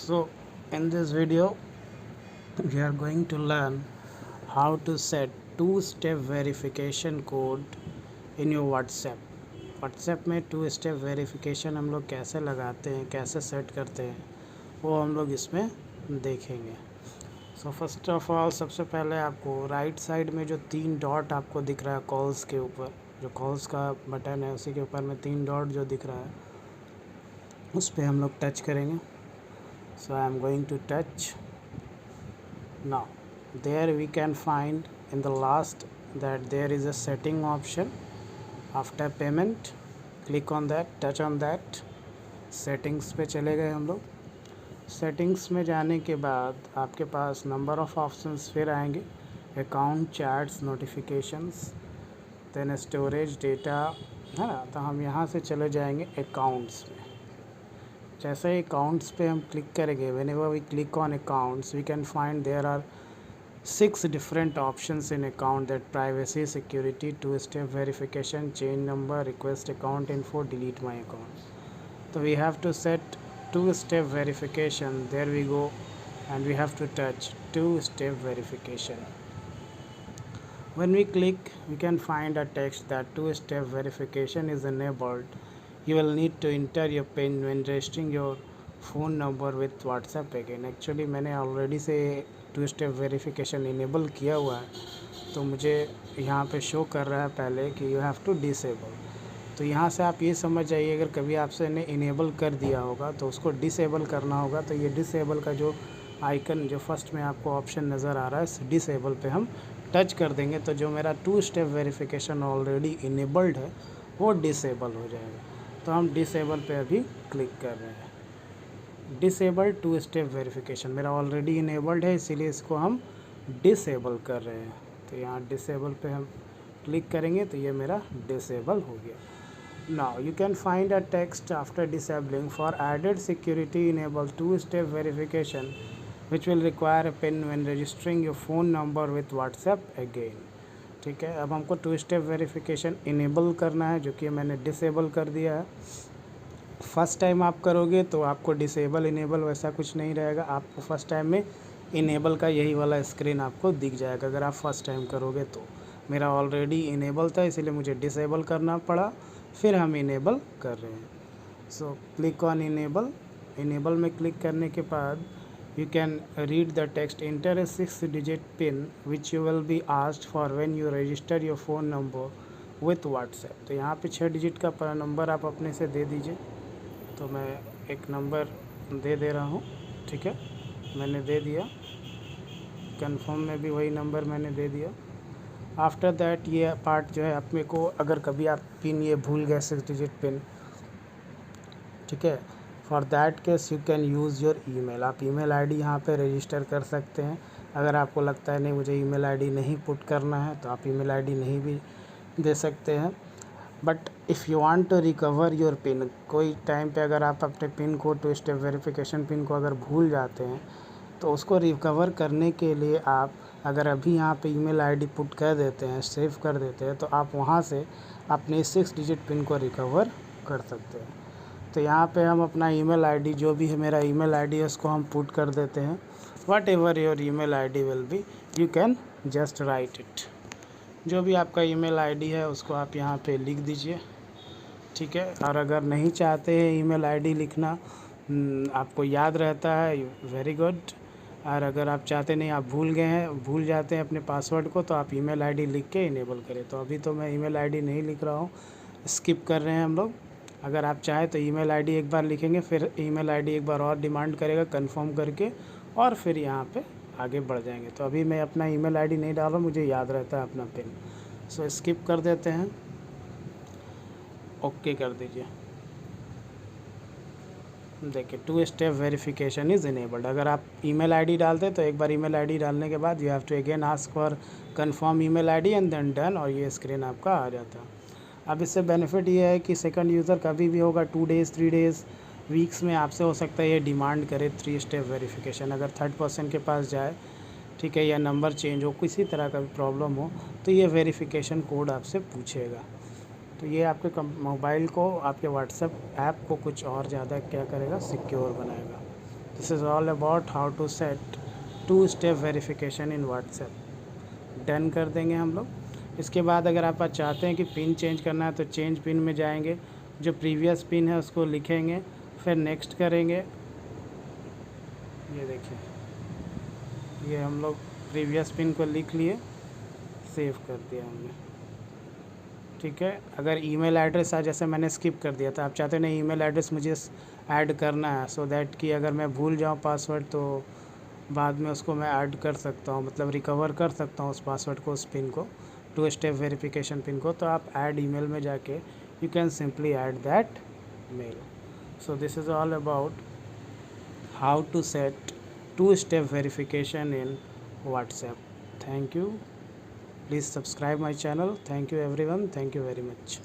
So in this video we are going to learn how to set two-step verification code in your WhatsApp में to step verification हम लोग कैसे लगाते हैं, कैसे सेट करते हैं, वो हम लोग इसमें देखेंगे। सो फर्स्ट ऑफ ऑल सबसे पहले आपको राइट साइड में जो 3 डॉट आपको दिख रहा है कॉल्स के ऊपर, जो कॉल्स का बटन है उसी के ऊपर में 3 डॉट जो दिख रहा है उस पर हम लोग टच करेंगे। So I am going to touch. Now there we can find in the last that there is a setting option after payment. Click on that, touch on that. Settings पे चले गए हम लोग। सेटिंग्स में जाने के बाद आपके पास नंबर ऑफ़ ऑप्शंस फिर आएंगे, account, chats, notifications, then storage, data, है ना। तो हम यहाँ से चले जाएंगे अकाउंट्स में। जैसे ही अकाउंट्स पे हम क्लिक करेंगे, whenever we click on accounts we can find there are 6 different options in account, that privacy, security, two-step verification, change number, request account info, delete my account. So we have to set two-step verification. There we go, and we have to touch two-step verification. When we click, we can find a text that two-step verification is enabled. You will need to enter your PIN when registering your phone number with WhatsApp again. Actually मैंने already से to step verification enable किया हुआ है, तो मुझे यहाँ पे show कर रहा है पहले कि यू हैव टू डिसेबल। तो यहाँ से आप ये समझ जाइए, अगर कभी आपसे ने इनेबल कर दिया होगा तो उसको डिसेबल करना होगा। तो ये डिसेबल का जो आइकन जो फर्स्ट में आपको ऑप्शन नज़र आ रहा है, इस डिसेबल पे हम टच कर देंगे तो जो मेरा two step verification already enabled है वो डिसेबल हो जाएगा। तो हम डिसेबल पे अभी क्लिक कर रहे हैं। डिसेबल टू स्टेप वेरिफिकेशन मेरा ऑलरेडी इनेबल्ड है, इसीलिए इसको हम डिसेबल कर रहे हैं। तो यहाँ डिसेबल पे हम क्लिक करेंगे तो ये मेरा डिसेबल हो गया। Now you can find a text after disabling for added security enable two step verification which will require a pin when registering your phone number with WhatsApp again. ठीक है, अब हमको टू स्टेप वेरिफिकेशन इनेबल करना है, जो कि मैंने disable कर दिया है। फ़र्स्ट टाइम आप करोगे तो आपको डिसेबल इनेबल वैसा कुछ नहीं रहेगा, आपको फ़र्स्ट टाइम में इनेबल का यही वाला स्क्रीन आपको दिख जाएगा अगर आप फ़र्स्ट टाइम करोगे तो। मेरा ऑलरेडी इनेबल था इसलिए मुझे डिसेबल करना पड़ा, फिर हम इनेबल कर रहे हैं। So click on enable. Enable में क्लिक करने के बाद you can read the text, enter a 6-digit PIN which you will be asked for when you register your phone number with WhatsApp। तो यहाँ पे 6 डिजिट का नंबर आप अपने से दे दीजिए। तो मैं एक नंबर दे रहा हूँ, ठीक है, मैंने दे दिया। कंफर्म में भी वही नंबर मैंने दे दिया। आफ्टर दैट ये पार्ट जो है अपने को, अगर कभी आप पिन ये भूल गए 6 डिजिट पिन, ठीक है, for that case you can use your email. आप ईमेल आईडी यहाँ पे रजिस्टर कर सकते हैं। अगर आपको लगता है नहीं मुझे ईमेल आईडी नहीं पुट करना है तो आप ईमेल आईडी नहीं भी दे सकते हैं। But if you want to recover your pin, कोई टाइम पे अगर आप अपने पिन को, टू स्टेप वेरिफिकेशन पिन को अगर भूल जाते हैं तो उसको रिकवर करने के लिए आप अगर अभी यहाँ पे ईमेल आईडी पुट कर देते हैं, सेव कर देते हैं, तो आप वहाँ से अपने 6 डिजिट पिन को रिकवर कर सकते हैं। तो यहाँ पे हम अपना ईमेल आईडी, जो भी है मेरा ईमेल आईडी है, उसको हम पुट कर देते हैं। What ever your email ID will be, you can just right it. जो भी आपका ईमेल आईडी है उसको आप यहाँ पे लिख दीजिए, ठीक है। और अगर नहीं चाहते हैं ईमेल आईडी लिखना, आपको याद रहता है, वेरी गुड। और अगर आप चाहते नहीं, आप भूल गए हैं, भूल जाते हैं अपने पासवर्ड को, तो आप ईमेल आईडी लिख के इनेबल करें। तो अभी तो मैं ईमेल आईडी नहीं लिख रहा हूँ, स्किप कर रहे हैं हम लोग। अगर आप चाहें तो ईमेल आईडी एक बार लिखेंगे, फिर ईमेल आईडी एक बार और डिमांड करेगा कंफर्म करके, और फिर यहाँ पे आगे बढ़ जाएंगे। तो अभी मैं अपना ईमेल आईडी नहीं डाल रहा हूँ, मुझे याद रहता है अपना पिन। सो स्किप कर देते हैं, ओके कर दीजिए। देखिए two step verification is enabled. अगर आप ईमेल आईडी डालते हैं तो एक बार ईमेल आईडी डालने के बाद you have to again ask for confirm email ID and then done, और ये स्क्रीन आपका आ जाता है। अब इससे बेनिफिट ये है कि सेकंड यूज़र कभी भी होगा, 2 डेज़ 3 डेज़ वीक्स में आपसे हो सकता है ये डिमांड करे 3 स्टेप वेरिफिकेशन। अगर थर्ड पर्सन के पास जाए, ठीक है, या नंबर चेंज हो, किसी तरह का भी प्रॉब्लम हो, तो ये वेरिफिकेशन कोड आपसे पूछेगा। तो ये आपके मोबाइल को, आपके व्हाट्सएप ऐप को कुछ और ज़्यादा क्या करेगा, सिक्योर बनाएगा। This is all about how to set 2 step verification in WhatsApp. Done कर देंगे हम लोग। इसके बाद अगर आप चाहते हैं कि पिन चेंज करना है तो चेंज पिन में जाएंगे, जो प्रीवियस पिन है उसको लिखेंगे, फिर नेक्स्ट करेंगे। ये देखिए, ये हम लोग प्रीवियस पिन को लिख लिए, सेव कर दिया हमने। ठीक है, अगर ईमेल एड्रेस जैसे मैंने स्किप कर दिया था, आप चाहते हैं नहीं ईमेल एड्रेस मुझे ऐड करना है, सो दैट कि अगर मैं भूल जाऊँ पासवर्ड तो बाद में उसको मैं ऐड कर सकता हूँ, मतलब रिकवर कर सकता हूँ उस पासवर्ड को, उस पिन को, 2 स्टेप वेरिफिकेशन पिन को। तो आप ऐड ईमेल में जाके you can simply add that mail. So this is all about how to set 2 step verification in WhatsApp. Thank you. Please subscribe my channel. Thank you everyone. Thank you very much.